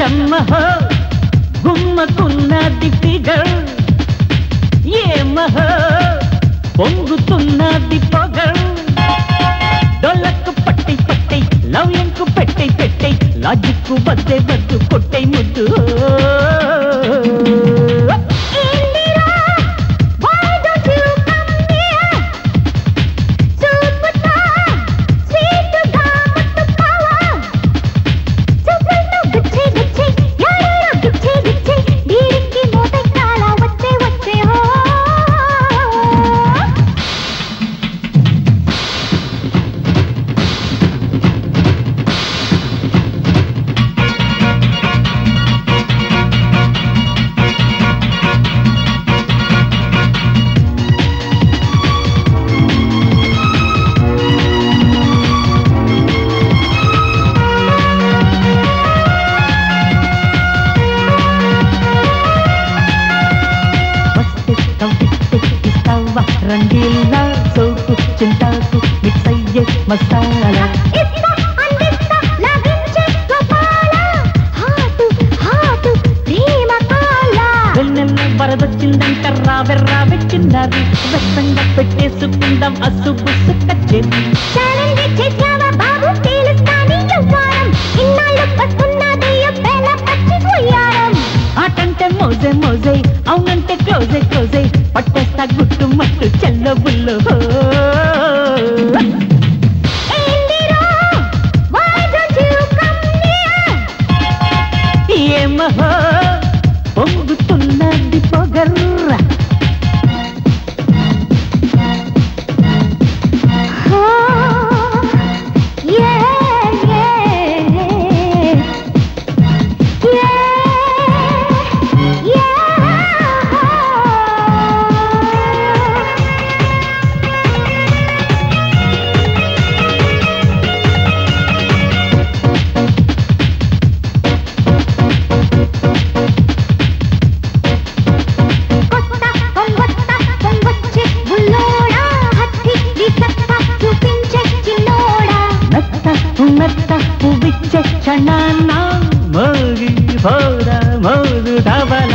యమ్మహో గుమ్మకున్నది figure ఏమహో పొంగుతున్నది పొగర్ డొలకు పట్టి పట్టి లవ్యంకు పెట్టై పెట్టై logic వద్దే వద్దు కొట్టై ముద్దు రంగీలా సోకు చింతాకు మిక్స్ అయ్యే మసాలా వెన్నెల వరదొచ్చిందంట రావె చిన్నారు వెస్తంగా పెట్టేసుకుందాం అసుబుసు కచ్చేది ఆటంటే మోజే మోజే అవునంటే క్లోజే క్లోజే పట్టేస్తా గుట్టు మట్టు చెల్లబుల్లు ఏమహో పొంగుతున్నది పొగర్ర క్షణాన మోగి పోద మోదు ధవల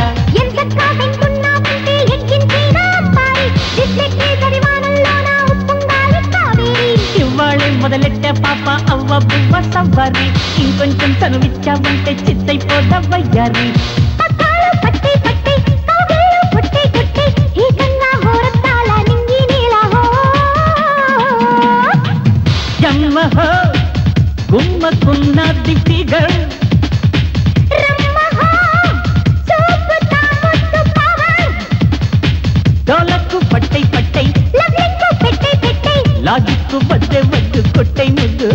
ఇవాళే మొదలెట్టే పాప అవ్వ బువ్వ సవ్వరి ఇంకొంచెం చనువిచ్చావంటే చిత్తైపోదవ్వయ్యారి యమ్మహో గుమ్మకున్నది ఫిగర్ డోలకు పట్టై పట్టై లాజిక్కు వద్దే వద్దు కొట్టై ముద్దు